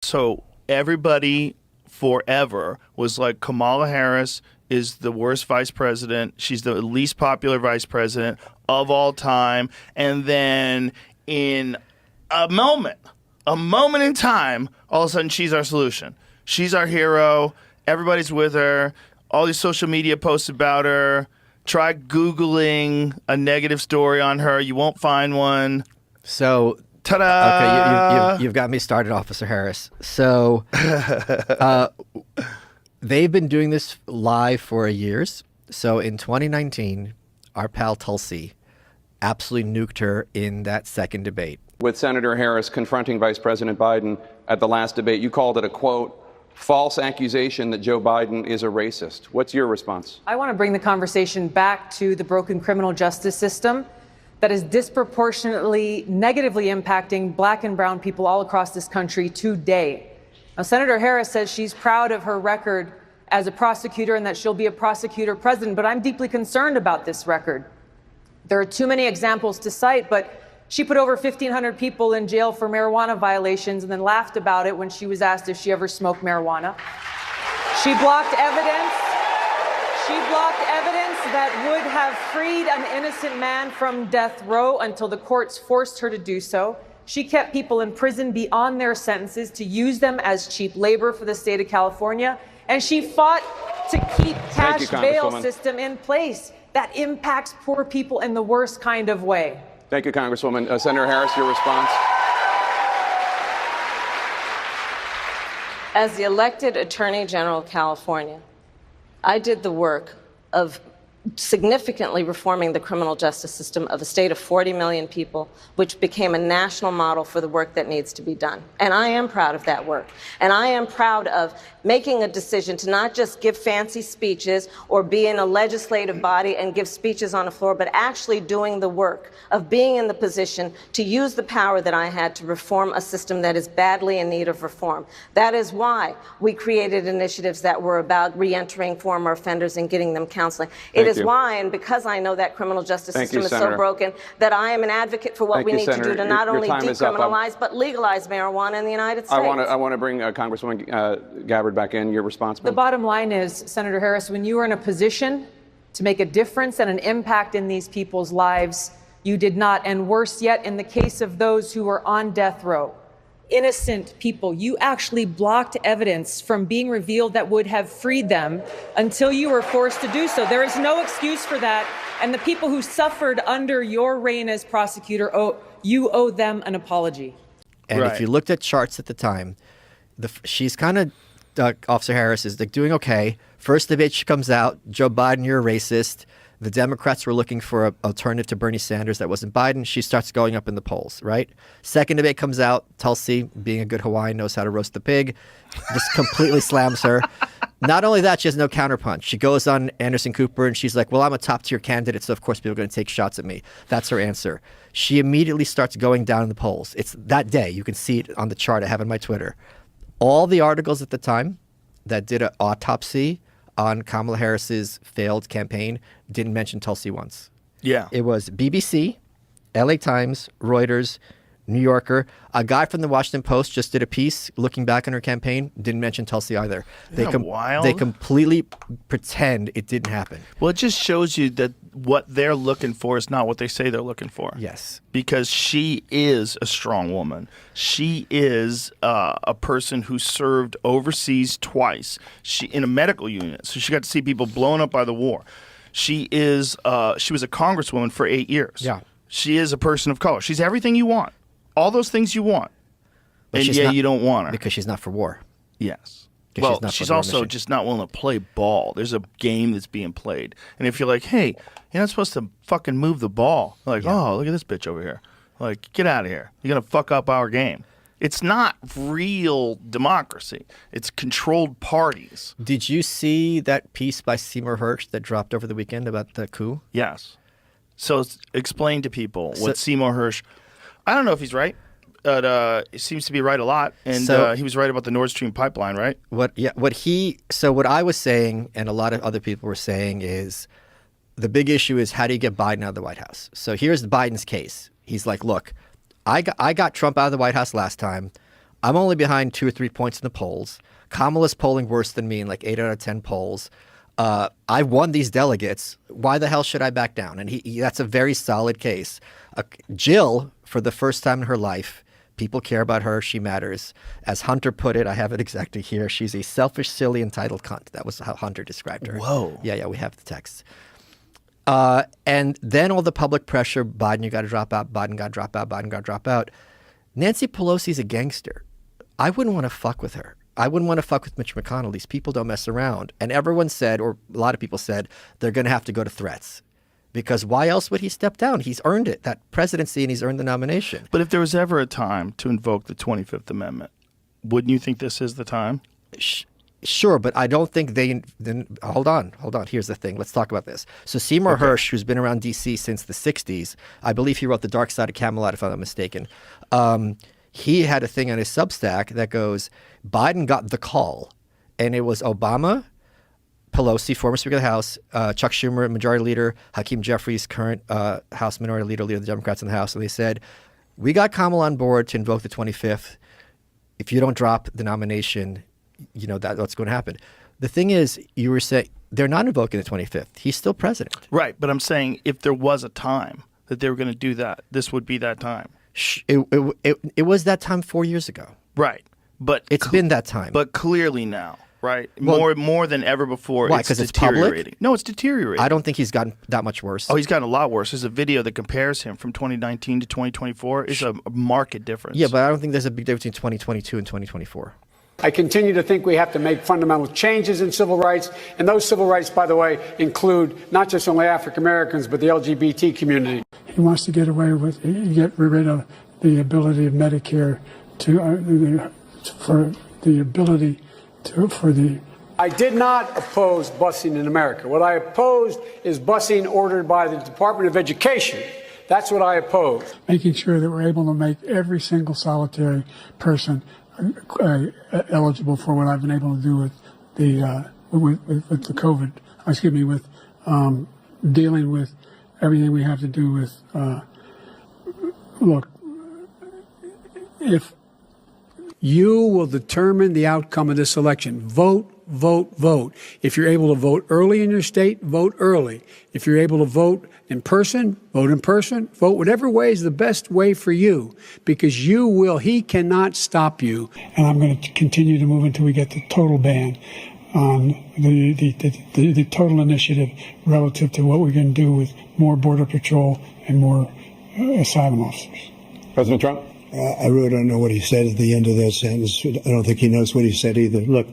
So everybody forever was like, Kamala Harris is the worst vice president. She's the least popular vice president of all time. And then in a moment in time, all of a sudden she's our solution. She's our hero. Everybody's with her. All these social media posts about her. Try Googling a negative story on her. You won't find one. So, ta-da! Okay, you've got me started, Officer Harris. So, they've been doing this live for years. So in 2019, our pal Tulsi absolutely nuked her in that second debate. With Senator Harris confronting Vice President Biden at the last debate, you called it a, quote, false accusation that Joe Biden is a racist. What's your response? I want to bring the conversation back to the broken criminal justice system that is disproportionately negatively impacting black and brown people all across this country today. Now, Senator Harris says she's proud of her record as a prosecutor and that she'll be a prosecutor president, but I'm deeply concerned about this record. There are too many examples to cite, but she put over 1,500 people in jail for marijuana violations and then laughed about it when she was asked if she ever smoked marijuana. She blocked evidence. She blocked evidence that would have freed an innocent man from death row until the courts forced her to do so. She kept people in prison beyond their sentences to use them as cheap labor for the state of California. And she fought to keep cash bail system in place that impacts poor people in the worst kind of way. Thank you, Congresswoman. Senator Harris, your response? As the elected Attorney General of California, I did the work of significantly reforming the criminal justice system of a state of 40 million people, which became a national model for the work that needs to be done. And I am proud of that work. And I am proud of making a decision to not just give fancy speeches or be in a legislative body and give speeches on the floor, but actually doing the work of being in the position to use the power that I had to reform a system that is badly in need of reform. That is why we created initiatives that were about reentering former offenders and getting them counseling. It is why, and because I know that criminal justice system is so broken, that I am an advocate for what we need to do to not only decriminalize, but legalize marijuana in the United States. I want to bring Congresswoman Gabbard back in. Your response, The bottom line is, Senator Harris, when you are in a position to make a difference and an impact in these people's lives, you did not. And worse yet, in the case of those who were on death row, innocent people, you actually blocked evidence from being revealed that would have freed them until you were forced to do so. There is no excuse for that. And the people who suffered under your reign as prosecutor, you owe them an apology. And if you looked at charts at the time, she's kind of, Officer Harris is like doing okay. First debate, she comes out, Joe Biden, you're a racist. The Democrats were looking for an alternative to Bernie Sanders that wasn't Biden. She starts going up in the polls, right? Second debate comes out. Tulsi, being a good Hawaiian, knows how to roast the pig. Just completely slams her. Not only that, she has no counterpunch. She goes on Anderson Cooper and she's like, well, I'm a top-tier candidate, so of course people are going to take shots at me. That's her answer. She immediately starts going down in the polls. It's that day. You can see it on the chart I have on my Twitter. All the articles at the time that did an autopsy on Kamala Harris's failed campaign didn't mention Tulsi once. Yeah. It was BBC, LA Times, Reuters, New Yorker. A guy from the Washington Post just did a piece looking back on her campaign, didn't mention Tulsi either. Isn't that wild? They completely pretend it didn't happen. Well, it just shows you that what they're looking for is not what they say they're looking for. Yes. Because she is a strong woman. She is a person who served overseas twice. She in a medical unit, so she got to see people blown up by the war. She was a congresswoman for 8 years. Yeah. She is a person of color. She's everything you want. All those things you want. But and yet you don't want her. Because she's not for war. Yes. Well, she's also just not willing to play ball. There's a game that's being played. And if you're like, hey, you're not supposed to fucking move the ball. Like, oh, look at this bitch over here. Like, get out of here. You're going to fuck up our game. It's not real democracy. It's controlled parties. Did you see that piece by Seymour Hersh that dropped over the weekend about the coup? Yes. So explain to people what Seymour Hersh, I don't know if he's right. But it seems to be right a lot, and he was right about the Nord Stream pipeline, right? What I was saying, and a lot of other people were saying, is the big issue is how do you get Biden out of the White House? So here's Biden's case. He's like, look, I got Trump out of the White House last time. I'm only behind 2 or 3 points in the polls. Kamala's polling worse than me in like 8 out of 10 polls. I won these delegates. Why the hell should I back down? And that's a very solid case. Jill, for the first time in her life, people care about her. She matters. As Hunter put it, I have it exactly here. She's a selfish, silly, entitled cunt. That was how Hunter described her. Whoa. Yeah, we have the text. And then all the public pressure, Biden, you got to drop out, Biden got to drop out, Biden got to drop out. Nancy Pelosi's a gangster. I wouldn't want to fuck with her. I wouldn't want to fuck with Mitch McConnell. These people don't mess around. And everyone said, or a lot of people said, they're going to have to go to threats. Because why else would he step down? He's earned it, that presidency, and he's earned the nomination. But if there was ever a time to invoke the 25th Amendment, wouldn't you think this is the time? Sure, but I don't think hold on. Here's the thing. Let's talk about this. So Seymour Hersh, who's been around D.C. since the 60s, I believe he wrote The Dark Side of Camelot, if I'm not mistaken. He had a thing on his Substack that goes, Biden got the call, and it was Obama, Pelosi, former Speaker of the House, Chuck Schumer, Majority Leader, Hakeem Jeffries, current House Minority Leader of the Democrats in the House, and they said, we got Kamala on board to invoke the 25th. If you don't drop the nomination, that's what's going to happen. The thing is, you were saying they're not invoking the 25th. He's still president. Right, but I'm saying if there was a time that they were going to do that, this would be that time. It was that time 4 years ago. Right, but it's been that time. But clearly now, right? Well, more than ever before. Why? It's 'Cause it's public? deteriorating. No, it's deteriorating. I don't think he's gotten that much worse. Oh, he's gotten a lot worse. There's a video that compares him from 2019 to 2024. It's a marked difference. Yeah, but I don't think there's a big difference between 2022 and 2024. I continue to think we have to make fundamental changes in civil rights. And those civil rights, by the way, include not just only African Americans, but the LGBT community. He wants to get rid of the ability of Medicare I did not oppose busing in America. What I opposed is busing ordered by the Department of Education. That's what I opposed. making sure that we're able to make every single solitary person eligible for what I've been able to do with the COVID. With dealing with everything we have to do with. Look, if you will determine the outcome of this election, vote. If you're able to vote early in your state, vote early. If you're able to vote in person, vote in person. Vote whatever way is the best way for you, because he cannot stop you. And I'm going to continue to move until we get the total ban on the total initiative relative to what we're going to do with more Border Patrol and more asylum officers. President Trump? I really don't know what he said at the end of that sentence. I don't think he knows what he said either. Look.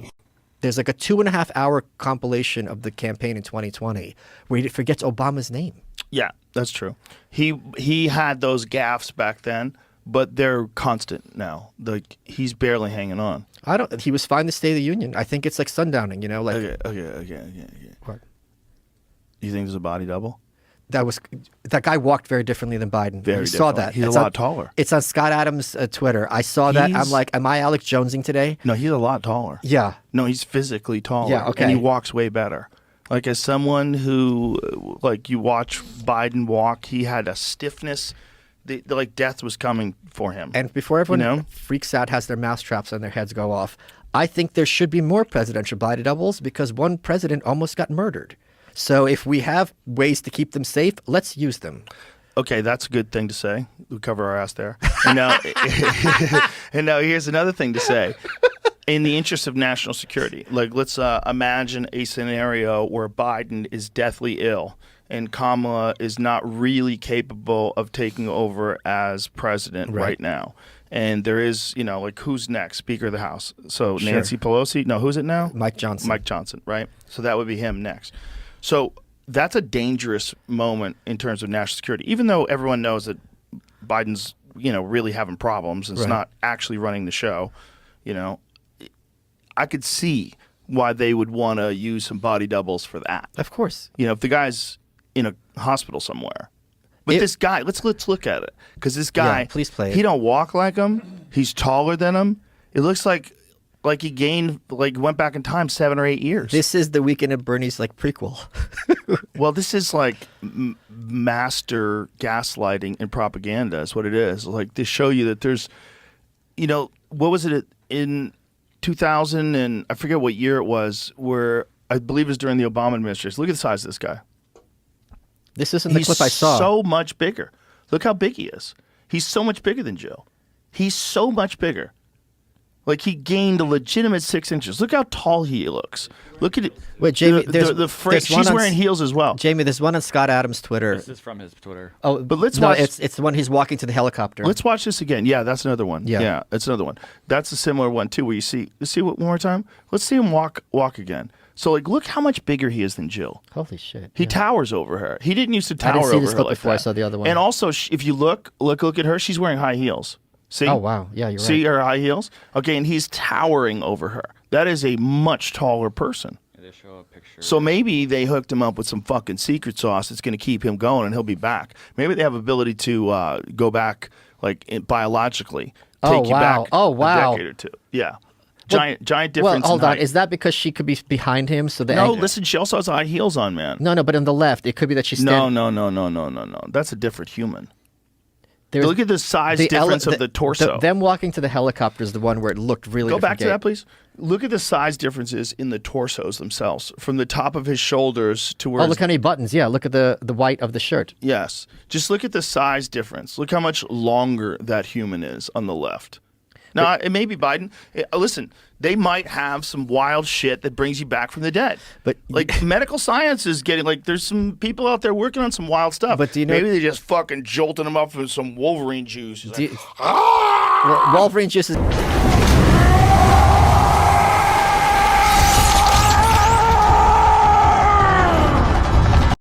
There's like a 2.5-hour compilation of the campaign in 2020 where he forgets Obama's name. Yeah, that's true. He had those gaffes back then, but they're constant now. He's barely hanging on. He was fine to State of the Union. I think it's like sundowning, Okay. What? You think there's a body double? That guy walked very differently than Biden. Very you saw different. that. He's a lot taller. It's on Scott Adams' Twitter. I saw that. I'm like, am I Alex Jonesing today? No, he's a lot taller. Yeah. No, he's physically taller. Yeah, okay. And he walks way better. Like, as someone who, you watch Biden walk, he had a stiffness. Death was coming for him. And before everyone freaks out, has their mousetraps on their heads go off, I think there should be more presidential body doubles because one president almost got murdered. So if we have ways to keep them safe, let's use them. Okay, that's a good thing to say. We cover our ass there. And now, here's another thing to say. In the interest of national security, let's imagine a scenario where Biden is deathly ill and Kamala is not really capable of taking over as president right now. And there is, who's next? Speaker of the House. So Sure. Nancy Pelosi. No, who's it now? Mike Johnson. Mike Johnson, right? So that would be him next. So that's a dangerous moment in terms of national security, even though everyone knows that Biden's, really having problems and is not actually running the show. I could see why they would want to use some body doubles for that. Of course. If the guy's in a hospital somewhere. But this guy, let's look at it. Because this guy, please play it. He don't walk like him. He's taller than him. It looks like he gained, went back in time 7 or 8 years. This is the Weekend at Bernie's prequel. Well, this is master gaslighting and propaganda is what it is. To show you that there's, what was it in 2000 and I forget what year it was, where I believe it was during the Obama administration. Look at the size of this guy. This isn't the He's clip I saw. so much bigger. Look how big he is. He's so much bigger than Jill. He's so much bigger. Like, he gained a legitimate 6 inches. Look how tall he looks. Look at it. Wait, Jamie, She's wearing heels as well. Jamie, there's one on Scott Adams' Twitter. This is from his Twitter. Oh, but let's no, watch. it's the one he's walking to the helicopter. Let's watch this again. Yeah, that's another one. Yeah. That's another one. That's a similar one too, where you see it one more time. Let's see him walk again. So, like, look how much bigger he is than Jill. Holy shit. He towers over her. He didn't used to I tower didn't see over this her clip like before I that. saw the other one. And also, if you look at her, she's wearing high heels. See? Oh, wow. Yeah, you're See right. her high heels? Okay, and he's towering over her. That is a much taller person. They show a picture. So maybe they hooked him up with some fucking secret sauce that's going to keep him going, and he'll be back. Maybe they have ability to go back, like, biologically, take you back Oh, wow. a decade or two. Yeah. Giant difference. Well, hold in on. height. Is that because she could be behind him? So the No, angle- listen, she also has high heels on, man. No, but on the left, it could be that she's No. standing. That's a different human. There's- Look at the size difference of the torso. them walking to the helicopter is the one where it looked really. Go back to different that, please. Look at the size differences in the torsos themselves, from the top of his shoulders to where. Oh, look how many buttons. Yeah, look at the white of the shirt. Yes, just look at the size difference. Look how much longer that human is on the left. Now, it may be Biden. Listen, they might have some wild shit that brings you back from the dead. But like medical science is getting there's some people out there working on some wild stuff. But do you know- maybe they just fucking jolting him up with some Wolverine juice. He's like, Wolverine juice is.